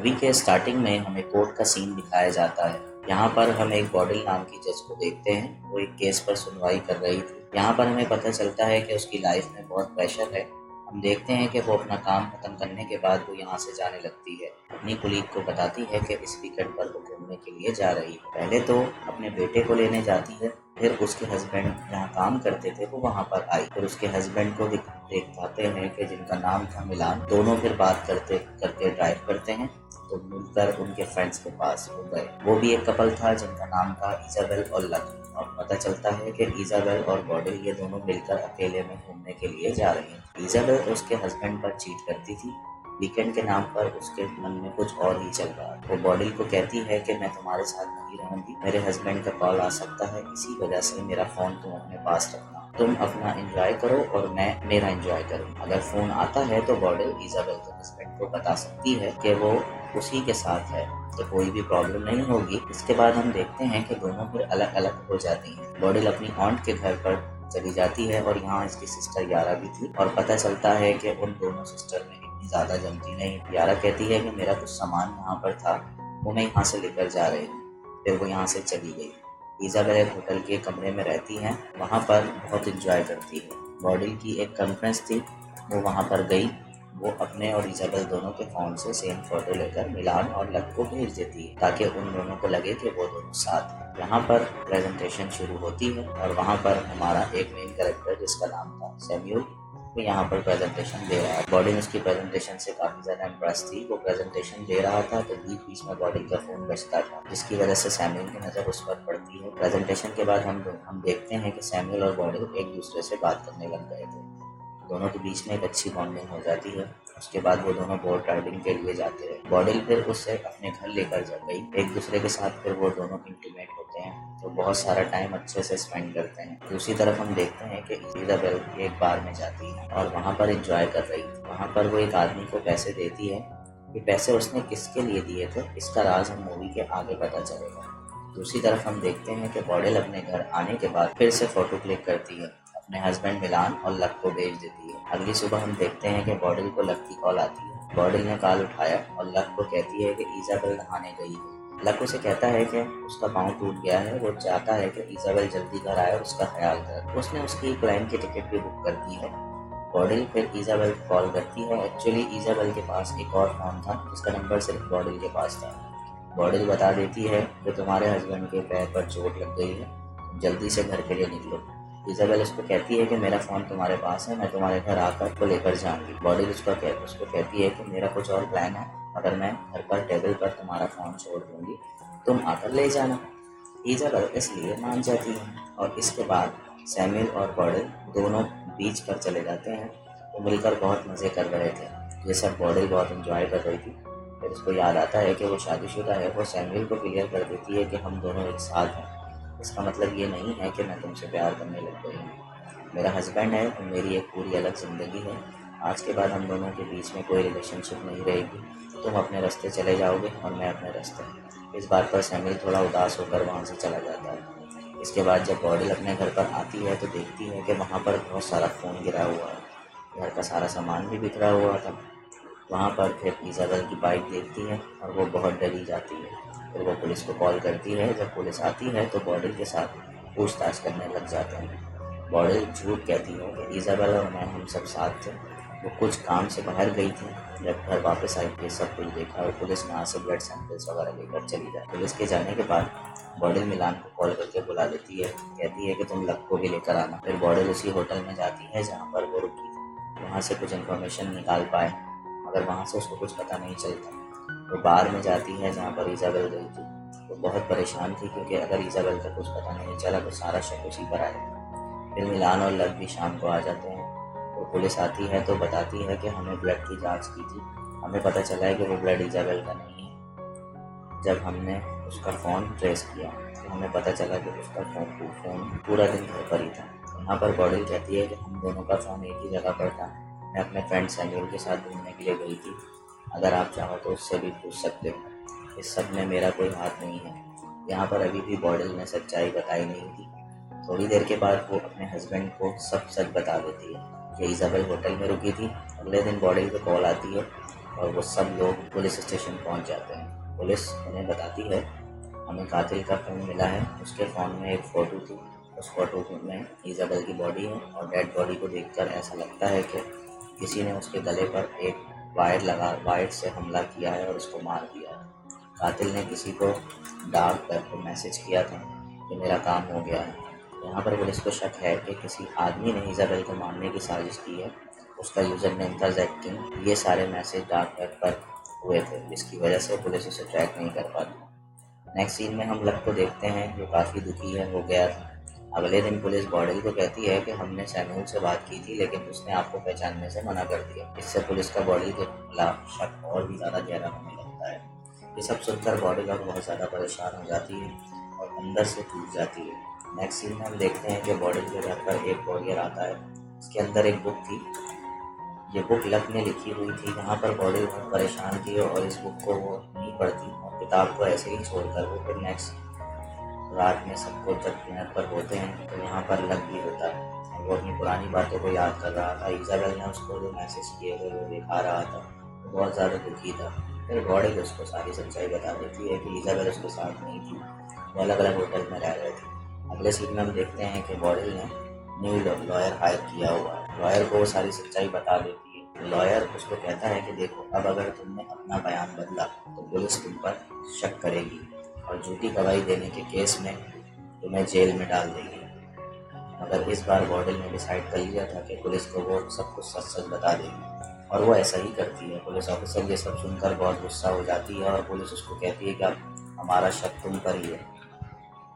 Movie के starting में हमें कोर्ट का सीन दिखाया जाता है। यहाँ पर हम एक बॉडिल नाम की जज को देखते हैं। वो एक केस पर सुनवाई कर रही थी। यहाँ पर हमें पता चलता है कि उसकी लाइफ में बहुत प्रेशर है। हम देखते हैं कि वो अपना काम खत्म करने के बाद वो यहाँ से जाने लगती है। अपनी कुलीग को बताती है कि इस वीकेंड पर वो घूमने के लिए जा रही है। पहले तो अपने बेटे को लेने जाती है, फिर उसके हस्बैंड जहाँ काम करते थे वो वहाँ पर आई। फिर उसके हस्बैंड को दिखाते हैं कि जिनका नाम था मिलान। दोनों फिर बात करते करते ड्राइव करते हैं तो मिलकर उनके फ्रेंड्स के पास हो गए। वो भी एक कपल था जिनका नाम था इजाबेल और लकी। और पता चलता है कि इजाबेल और बॉडिल ये दोनों मिलकर अकेले में घूमने के लिए जा रहे हैं। इजाबेल उसके हस्बैंड पर चीट करती थी। वीकेंड के नाम पर उसके मन में कुछ और ही चल रहा है। वो बॉडिल को कहती है कि मैं तुम्हारे साथ नहीं रहूंगी, मेरे हस्बैंड का कॉल आ सकता है, इसी वजह से मेरा फोन तुम अपने पास रखना। तुम अपना एंजॉय करो और मैं मेरा एंजॉय करूँ। अगर फोन आता है तो बॉडिल इजाबेल के हस्बैंड को बता सकती है कि वो उसी के साथ है, तो कोई भी प्रॉब्लम नहीं होगी। इसके बाद हम देखते हैं कि दोनों फिर अलग अलग हो जाती हैं। बॉडिल अपनी ऑन्ट के घर पर चली जाती है और यहाँ इसकी सिस्टर यारा भी थी। और पता चलता है कि उन दोनों सिस्टर में इतनी ज्यादा जमती नहीं। यारा कहती है कि मेरा कुछ सामान यहाँ पर था, वो मैं यहाँ से लेकर जा रही हूँ। फिर वो यहाँ से चली गई। इजाबेल एक होटल के कमरे में रहती हैं, वहाँ पर बहुत इंजॉय करती है। बॉडिल की एक कॉन्फ्रेंस थी, वो वहाँ पर गई। वो अपने और इजाबेल दोनों के फोन से सेम फोटो लेकर मिलान और लक को भेज देती है ताकि उन दोनों को लगे कि वो दोनों साथ हैं। यहाँ पर प्रेजेंटेशन शुरू होती है और वहाँ पर हमारा एक मेन कैरेक्टर जिसका नाम था सैम्यूल, वो यहाँ पर प्रेजेंटेशन दे रहा है। बॉडिल उसकी प्रेजेंटेशन से काफी ज्यादा इम्प्रेस थी। वो प्रेजेंटेशन दे रहा था तो बीच बीच में बॉडिल का फोन बजता था, जिसकी वजह से सैम्यूल की नजर उस पर पड़ती है। प्रेजेंटेशन के बाद हम देखते हैं कि सैम्यूल और बॉडिल एक दूसरे से बात करने लग गए थे। दोनों के बीच में एक अच्छी बॉन्डिंग हो जाती है। उसके बाद वो दोनों बोट राइडिंग के लिए जाते हैं। बॉडिल फिर उससे अपने घर लेकर जा गई। एक दूसरे के साथ फिर वो दोनों इंटीमेट होते हैं, तो बहुत सारा टाइम अच्छे से स्पेंड करते हैं। दूसरी तरफ हम देखते हैं कि इजाबेल एक बार में जाती है और वहाँ पर एंजॉय कर रही थी। वहाँ पर वो एक आदमी को पैसे देती है। ये पैसे उसने किसके लिए दिए थे, इसका राज हम मूवी के आगे पता चलेगा। दूसरी तरफ हम देखते हैं कि बॉडिल अपने घर आने के बाद फिर से फोटो क्लिक करती है, अपने हस्बैंड मिलान और लक को भेज देती है। अगली सुबह हम देखते हैं कि बॉडिल को लक की कॉल आती है। बॉडिल ने कॉल उठाया और लक को कहती है कि इजाबेल नहाने गई है। लक उसे कहता है कि उसका पाँव टूट गया है, वो चाहता है कि इजाबेल जल्दी घर आए और उसका ख्याल करे। उसने उसकी एक प्लेन की टिकट भी बुक कर दी है। बॉडिल फिर इजाबेल को कॉल करती है। एक्चुअली इजाबेल के पास एक और फोन था जिसका नंबर सिर्फ बॉडिल के पास था। बॉडिल बता देती है कि तुम्हारे हस्बैंड के पैर पर चोट लग गई है, तुम जल्दी से घर के लिए निकलो। इजाबेल उसको कहती है कि मेरा फोन तुम्हारे पास है, मैं तुम्हारे घर आकर को लेकर जाऊंगी। बॉडिल उसको कहती है कि मेरा कुछ और प्लान है, अगर मैं घर पर टेबल पर तुम्हारा फोन छोड़ दूंगी, तुम आकर ले जाना। इजाबेल इसलिए मान जाती है और इसके बाद सैमुअल और बॉडिल दोनों बीच पर चले जाते हैं। वो मिलकर बहुत मजे कर रहे थे। ये सब बॉडिल बहुत इंजॉय कर रही थी। फिर उसको याद आता है कि वो शादीशुदा है। वो सैमुअल को क्लियर कर देती है कि हम दोनों एक साथ हैं, इसका मतलब ये नहीं है कि मैं तुमसे प्यार करने लग गई हूँ। मेरा हस्बैंड है और मेरी एक पूरी अलग ज़िंदगी है। आज के बाद हम दोनों के बीच में कोई रिलेशनशिप नहीं रहेगी। तुम अपने रास्ते चले जाओगे और मैं अपने रास्ते। इस बात पर सैमुअल थोड़ा उदास होकर वहाँ से चला जाता है। इसके बाद जब बॉडिल अपने घर पर आती है तो देखती है कि वहाँ पर बहुत सारा खून गिरा हुआ है। घर का सारा सामान भी बिखरा हुआ था। वहाँ पर फिर इजाबेल की बाइक देखती है और वो बहुत डरी जाती है। फिर वो पुलिस को कॉल करती है। जब पुलिस आती है तो बॉडिल के साथ पूछताछ करने लग जाते हैं। बॉडिल झूठ कहती है कि इजाबेल और मैं हम सब साथ थे, वो कुछ काम से बाहर गई थी। जब घर वापस आई तो सब कुछ देखा और पुलिस यहाँ से ब्लड सैंपल्स वगैरह लेकर चली जाए। पुलिस के जाने के बाद बॉडिल मिलान को कॉल करके बुला लेती है, कहती है कि तुम लक को भी लेकर आना। फिर बॉडिल उसी होटल में जाती है जहाँ पर वो रुकी थी, वहाँ से कुछ इन्फॉर्मेशन निकाल पाए, मगर वहाँ से उसको कुछ पता नहीं चलता। वो बार में जाती है जहाँ पर इजाबेल गई थी। वो बहुत परेशान थी क्योंकि अगर इजाबेल का कुछ पता नहीं चला तो सारा शक उसी पर आएगा। फिर मिलान और लव भी शाम को आ जाते हैं। तो पुलिस आती है तो बताती है कि हमें ब्लड की जांच की थी, हमें पता चला है कि वो ब्लड इजाबेल का नहीं है। जब हमने उसका फ़ोन ट्रेस किया तो हमें पता चला कि उसका फ़ोन पूरा दिन घर पर ही था। यहाँ पर बॉडिल कहती है कि हम दोनों का फ़ोन एक ही जगह पर था। मैं अपने फ्रेंड सैमुअल के साथ घूमने के लिए गई थी। अगर आप चाहो तो उससे भी पूछ सकते हो, इस सब में मेरा कोई हाथ नहीं है। यहाँ पर अभी भी बॉडिल ने सच्चाई बताई नहीं थी। थोड़ी देर के बाद वो अपने हस्बैंड को सब सच बता देती है कि इजाबेल होटल में रुकी थी। अगले दिन बॉडिल को कॉल आती है और वो सब लोग पुलिस स्टेशन पहुंच जाते हैं। पुलिस उन्हें बताती है हमें कातिल का फ़ोन मिला है, उसके फ़ोन में एक फ़ोटो थी, उस फ़ोटो में इज़ाबेल की बॉडी है और डेड बॉडी को देखकर ऐसा लगता है कि किसी ने उसके गले पर एक वायर से हमला किया है और उसको मार दिया है। कातिल ने किसी को डार्क वेब पर मैसेज किया था कि मेरा काम हो गया है। यहाँ पर पुलिस को शक है कि किसी आदमी ने इज़ाबेल को मारने की साजिश की है। उसका यूज़र नेम था जैक्टिन। ये सारे मैसेज डार्क वेब पर हुए थे, जिसकी वजह से पुलिस उसे ट्रैक नहीं कर पाती। नेक्स्ट सीन में हम लक को देखते हैं जो काफ़ी दुखी है हो गया था। अगले दिन पुलिस बॉडेल को कहती है कि हमने सैमुअल से बात की थी लेकिन उसने आपको पहचानने से मना कर दिया। इससे पुलिस का बॉडेल के खिलाफ शक और भी ज़्यादा गहरा होने लगता है। ये सब सुनकर बॉडेल अब बहुत ज़्यादा परेशान हो जाती है और अंदर से टूट जाती है। नेक्स्ट सीन में हम देखते हैं कि बॉडेल के घर पर एक कॉरियर आता है। इसके अंदर एक बुक थी। ये बुक लक ने लिखी हुई थी। यहाँ पर बॉडी बहुत परेशान थी और इस बुक को वो नहीं पढ़ती और किताब को ऐसे ही छोड़कर वो फिर नेक्स्ट रात में सबको जब डिनर पर होते हैं तो यहाँ पर लक भी होता है और वो अपनी पुरानी बातों को याद कर रहा था। इज़ाबेल ने उसको जो मैसेज किए थे वो दिखा रहा था। वो बहुत ज़्यादा दुखी था। फिर बॉडी उसको सारी सच्चाई बता देती है कि इज़ाबेल उसके साथ नहीं थी, वो अलग अलग होटल में रह रहे थे। अगले सीन में हम देखते हैं कि बॉडी ने न्यू लॉयर हायर किया हुआ है। लॉयर को वो सारी सच्चाई बता देती है। लॉयर उसको कहता है कि देखो, अब अगर तुमने अपना बयान बदला तो पुलिस तुम पर शक करेगी और झूठी गवाही देने के केस में तुम्हें जेल में डाल देगी। मगर इस बार बॉडेल ने डिसाइड कर लिया था कि पुलिस को वो सब कुछ सच सच बता देगी और वो ऐसा ही करती है। पुलिस ऑफिसर ये सब सुनकर बहुत गुस्सा हो जाती है और पुलिस उसको कहती है कि अब हमारा शक तुम पर ही है।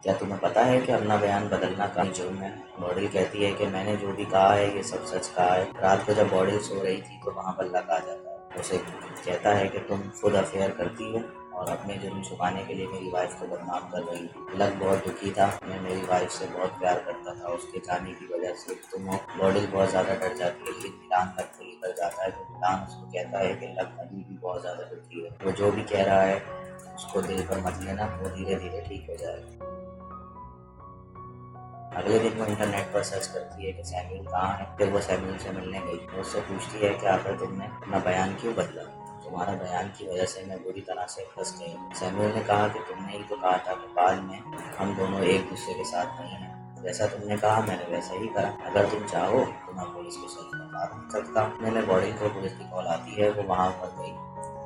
क्या तुम्हें पता है कि अपना बयान बदलना काफी जुर्म है? बॉडेल कहती है कि मैंने जो भी कहा है ये सब सच कहा है। रात को जब बॉडेल सो रही थी तो वहाँ पर लक आ जाता है। उसे कहता है कि तुम खुद अफेयर करती हो और अपने जुर्म छुपाने के लिए मेरी वाइफ को बदनाम कर रही थी। लक बहुत दुखी था। मैं मेरी वाइफ से बहुत प्यार करता था। उसके जाने की वजह से बॉडेल बहुत ज़्यादा डर जाती है लेकिन मिलान लक को लेकर जाता है। तो मिलान उसको कहता है कि लक अभी भी बहुत ज़्यादा दुखी है। वो जो भी कह रहा है उसको दिल पर मत लेना, वो धीरे धीरे ठीक हो जाएगा। अगले दिन वो इंटरनेट पर सर्च करती है कि सैमुअल कहाँ है। फिर वो सैमुअल से मिलने गई। वो उससे पूछती है कि आखिर तुमने अपना बयान क्यों बदला? तुम्हारा बयान की वजह से मैं बुरी तरह से फंस गई। सैमुअल ने कहा कि तुमने ही तो कहा था कि बाद में हम दोनों एक दूसरे के साथ नहीं हैं। जैसा तुमने कहा मैंने वैसा ही करा। अगर तुम चाहो तो मैं पुलिस को सच बता सकता हूँ। मैंने बॉडी को पुलिस की कॉल आती है। वो वहाँ पर गई।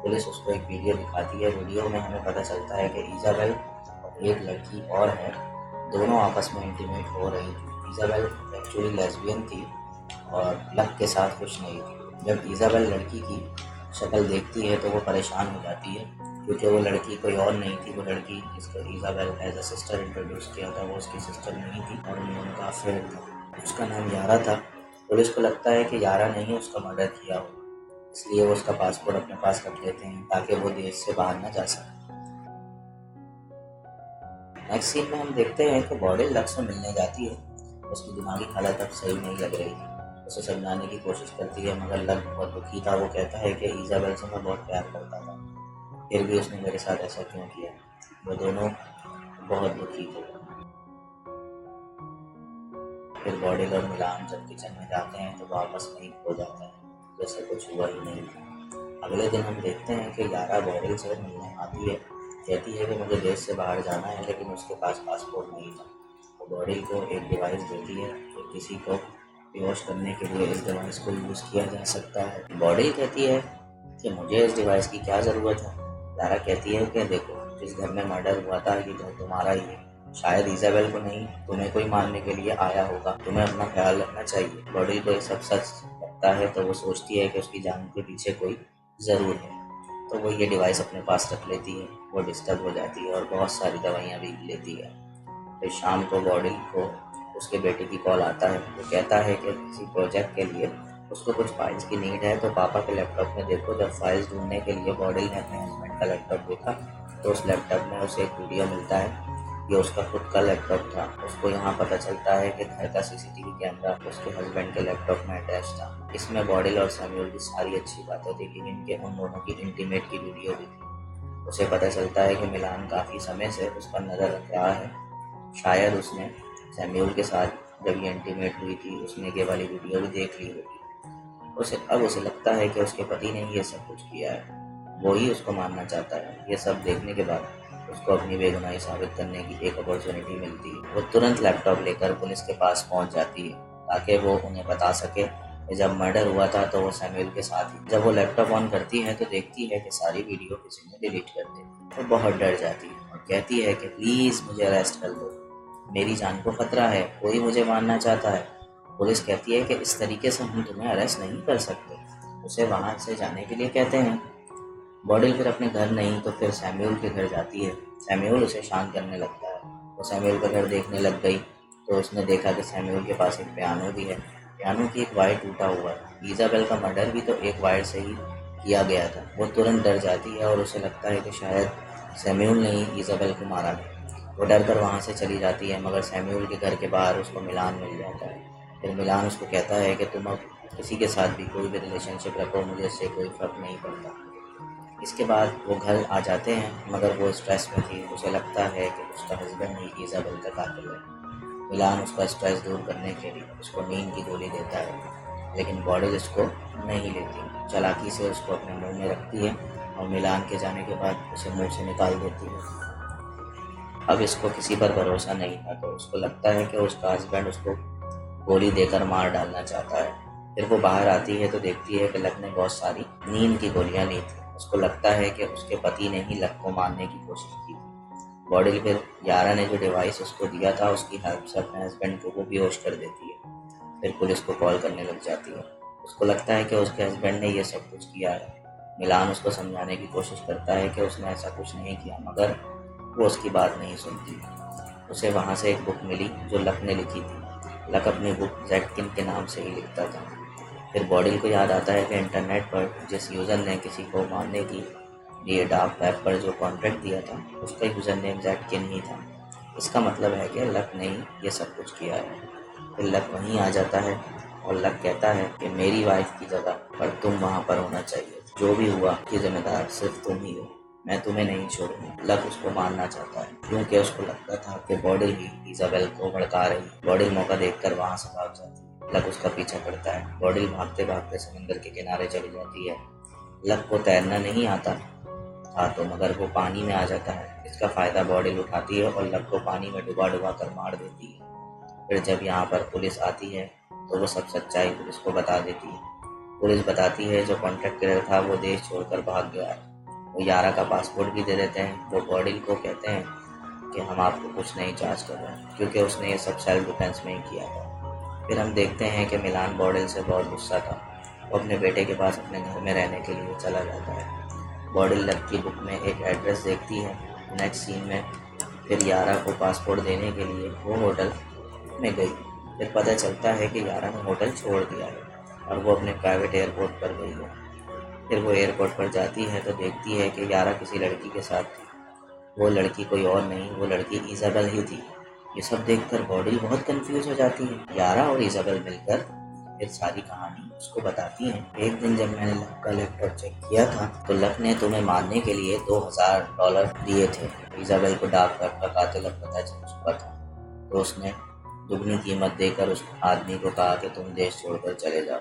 पुलिस उसको एक वीडियो दिखाती है। वीडियो में हमें पता चलता है कि इज़ाबेल और एक लड़की और है, दोनों आपस में इंटीमेट हो रही थी। इज़ाबेल एक्चुअली लेस्बियन थी और लक के साथ कुछ नहीं थी। जब इज़ाबेल लड़की की शक्ल देखती है तो वो परेशान हो जाती है क्योंकि वो लड़की कोई और नहीं थी। वो लड़की जिसको Isabel as a sister introduce किया था वो उसकी सिस्टर नहीं थी और उन दोनों का अफेयर था। उसका नाम यारा था। पुलिस को लगता है कि यारा ने ही उसका मर्डर किया हो, इसलिए वो उसका पासपोर्ट अपने पास रख लेते हैं ताकि वो देश से बाहर न जा सके। नेक्स्ट सीन में हम देखते हैं कि बॉडी लक से मिलने जाती है। उसकी दिमागी हालत अब सही नहीं लग रही थी। उसे समझाने की कोशिश करती है मगर लक बहुत दुखी था। वो कहता है कि इज़ाबेल से मैं बहुत प्यार करता था, फिर भी उसने मेरे साथ ऐसा क्यों किया? वो दोनों बहुत दुखी थे। फिर बॉडेल और मिलान जब किचन में जाते हैं तो वो आपस में ही खो जाते हैं जैसे कुछ हुआ ही नहीं था। अगले दिन हम देखते हैं कि यारा बॉडेल से मिलने आती है। कहती है कि मुझे देश से बाहर जाना है लेकिन उसके पास पासपोर्ट नहीं था। वो बॉडेल को एक डिवाइस देती है कि किसी को बेहोश करने के लिए इस डिवाइस को यूज़ किया जा सकता है। बॉडेल कहती है कि मुझे इस डिवाइस की क्या ज़रूरत है? यारा कहती है कि देखो, जिस घर में मर्डर हुआ था ये घर तुम्हारा ही है। शायद इज़ाबेल को नहीं, तुम्हें कोई मारने के लिए आया होगा। तुम्हें अपना ख्याल रखना चाहिए। बॉडी को ये सब सच लगता है तो वो सोचती है कि उसकी जान के पीछे कोई ज़रूर है। तो वो ये डिवाइस अपने पास रख लेती है। वो डिस्टर्ब हो जाती है और बहुत सारी दवाइयाँ भी लेती है। फिर शाम को बॉडी को उसके बेटे की कॉल आता है। वो कहता है कि किसी प्रोजेक्ट के लिए उसको कुछ फाइल्स की नीड है तो पापा के लैपटॉप में देखो। जब फाइल्स ढूंढने के लिए बॉडी ने अपने हस्बैंड का लैपटॉप देखा तो उस लैपटॉप में उसे एक वीडियो मिलता है। ये उसका खुद का लैपटॉप था। उसको यहाँ पता चलता है कि घर का सीसीटीवी कैमरा उसके हस्बैंड के लैपटॉप में अटैच था। इसमें बॉडी और सैमुअल की सारी अच्छी बातें थी लेकिन इनके उन दोनों की इंटीमेट की वीडियो भी थी। उसे पता चलता है कि मिलान काफ़ी समय से उस पर नज़र रख रहा है। शायद उसने सैमुअल के साथ जब ये इंटीमेट हुई थी उसने ये वाली वीडियो भी देख ली होगी। उसे लगता है कि उसके पति ने ये सब कुछ किया है, वो ही उसको मारना चाहता है। ये सब देखने के बाद उसको अपनी बेगुनाही साबित करने की एक अपॉर्चुनिटी मिलती है। वो तुरंत लैपटॉप लेकर पुलिस के पास पहुंच जाती है ताकि वो उन्हें बता सके कि जब मर्डर हुआ था तो वो सैमुअल के साथ ही। जब वो लैपटॉप ऑन करती है तो देखती है कि सारी वीडियो किसी ने डिलीट कर दी। वो बहुत डर जाती है और कहती है कि प्लीज़ मुझे अरेस्ट कर दो, मेरी जान को खतरा है, कोई मुझे मारना चाहता है। पुलिस कहती है कि इस तरीके से हम तुम्हें अरेस्ट नहीं कर सकते, उसे वहाँ से जाने के लिए कहते हैं। बॉडिल फिर अपने घर नहीं तो फिर सैमुअल के घर जाती है। सैमुअल उसे शांत करने लगता है। वो सैमुअल का घर देखने लग गई तो उसने देखा कि सैमुअल के पास एक पियानो भी है। पियानो की एक वायर टूटा हुआ है। इज़ाबेल का मर्डर भी तो एक वायर से ही किया गया था। वो तुरंत डर जाती है और उसे लगता है कि शायद सैमुअल ने ही इज़ाबेल को मारा है। वो डर कर वहाँ से चली जाती है, मगर सैमुअल के घर के बाहर उसको मिलान मिल जाता है। फिर मिलान उसको कहता है कि तुम अब किसी के साथ भी कोई भी रिलेशनशिप रखो, मुझे इससे कोई फ़र्क नहीं पड़ता। इसके बाद वो घर आ जाते हैं, मगर वो स्ट्रेस में थी। उसे लगता है कि उसका हस्बैंड ही इज़ाबेल का कातिल है। मिलान उसका स्ट्रेस दूर करने के लिए उसको नींद की गोली देता है, लेकिन बॉडी इसको नहीं लेती। चालाकी से उसको अपने मुंह में रखती है और मिलान के जाने के बाद उसे मुंह से निकाल देती है। अब इसको किसी पर भरोसा नहीं था, तो उसको लगता है कि उसका हस्बैंड उसको गोली देकर मार डालना चाहता है। फिर वो बाहर आती है तो देखती है कि लक ने बहुत सारी नींद की गोलियां ली थी। उसको लगता है कि उसके पति ने ही लक को मारने की कोशिश की थी। बॉडी फिर यारा ने जो डिवाइस उसको दिया था उसकी हेल्प से अपने हस्बैंड को वो बेहोश कर देती है। फिर पुलिस को कॉल करने लग जाती है। उसको लगता है कि उसके हस्बैंड ने ये सब कुछ किया है। मिलान उसको समझाने की कोशिश करता है कि उसने ऐसा कुछ नहीं किया, मगर वो उसकी बात नहीं सुनती। उसे वहाँ से एक बुक मिली जो लक ने लिखी थी। लक अपनी बुक जैटकिन के नाम से ही लिखता था। फिर बॉडिल को याद आता है कि इंटरनेट पर जिस यूज़र ने किसी को मारने की लिए डार्क वेब पर जो कॉन्ट्रैक्ट दिया था उसका यूज़र नेम जैटकिन ही था। इसका मतलब है कि लक ने ही ये सब कुछ किया है। फिर लक वहीं आ जाता है और लक कहता है कि मेरी वाइफ की जगह पर तुम वहाँ पर होना चाहिए। जो भी हुआ कि जिम्मेदार सिर्फ तुम ही हो, मैं तुम्हें नहीं छोड़ूंगा। लक उसको मारना चाहता है क्योंकि उसको लगता था कि बॉडिल ही इज़ाबेल को भड़का रही। बॉडिल मौका देखकर वहाँ से भाग जाती है। लक उसका पीछा करता है। बॉडिल भागते भागते समंदर के किनारे चली जाती है। लक को तैरना नहीं आता था तो मगर वो पानी में आ जाता है। इसका फायदा बॉडिल उठाती है और लक को पानी में डुबा डुबा कर मार देती है। फिर जब यहाँ पर पुलिस आती है तो वो सब सच्चाई पुलिस को बता देती है। पुलिस बताती है जो कॉन्ट्रैक्ट किलर था वो देश छोड़कर भाग गया है। वो यारा का पासपोर्ट भी दे देते हैं। वो बॉडिल को कहते हैं कि हम आपको कुछ नहीं चार्ज कर रहे हैं क्योंकि उसने ये सब सेल्फ डिफेंस में ही किया था। फिर हम देखते हैं कि मिलान बॉडिल से बहुत गुस्सा था। वो अपने बेटे के पास अपने घर में रहने के लिए चला जाता है। बॉडिल लक की बुक में एक एड्रेस देखती है। नेक्स्ट सीन में फिर यारा को पासपोर्ट देने के लिए वो होटल में गई। फिर पता चलता है कि यारा ने होटल छोड़ दिया है और वो अपने प्राइवेट एयरपोर्ट पर गई है। फिर वो एयरपोर्ट पर जाती है तो देखती है कि यारा किसी लड़की के साथ थी। वो लड़की कोई और नहीं, वो लड़की इज़ाबेल ही थी। ये सब देखकर बॉडी बहुत कंफ्यूज हो जाती है। यारा और इज़ाबेल मिलकर फिर सारी कहानी उसको बताती हैं। एक दिन जब मैंने लक का लैपटॉप चेक किया था तो लक ने तुम्हें मारने के लिए $2000 दिए थे। इज़ाबेल को डार्क वेब का कातिल अब पता चल चुका था, तो उसने दुगनी कीमत देकर उस आदमी को कहा कि तुम देश छोड़कर चले जाओ।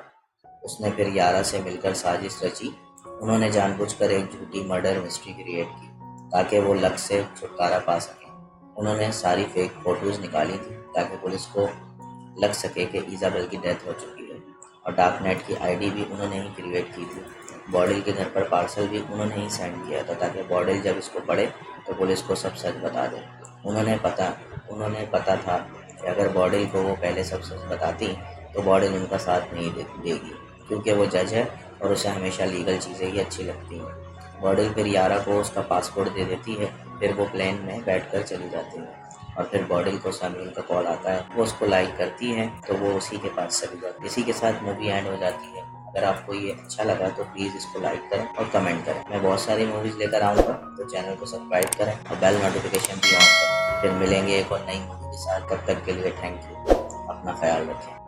उसने फिर यारा से मिलकर साजिश रची। उन्होंने जानबूझकर एक झूठी मर्डर मिस्ट्री क्रिएट की ताकि वो लक से छुटकारा पा सकें। उन्होंने सारी फेक फोटोज निकाली थी ताकि पुलिस को लग सके कि इज़ाबेल की डेथ हो चुकी है, और डार्कनेट की आईडी भी उन्होंने ही क्रिएट की थी। बॉडिल के घर पर पार्सल भी उन्होंने ही सेंड किया था ताकि बॉडिल जब इसको पढ़े तो पुलिस को सब सच बता दे। उन्होंने पता था कि अगर बॉडिल को वो पहले सब सच बताती तो बॉडिल उनका साथ नहीं देगी क्योंकि वो जज है और उसे हमेशा लीगल चीज़ें ही अच्छी लगती हैं। बॉडिल फिर यारा को उसका पासपोर्ट दे देती है। फिर वो प्लेन में बैठकर चली जाती है और फिर बॉडिल को समीर का कॉल आता है। वो उसको लाइक करती है तो वो उसी के पास चली जाती है। इसी के साथ मूवी एंड हो जाती है। अगर आपको ये अच्छा लगा तो प्लीज़ इसको लाइक करें और कमेंट करें। मैं बहुत सारी मूवीज़ लेकर आऊँगा, तो चैनल को सब्सक्राइब करें और बेल नोटिफिकेशन भी ऑन करें। फिर मिलेंगे एक और नई मूवी के साथ। तब तक के लिए थैंक यू। अपना ख्याल रखें।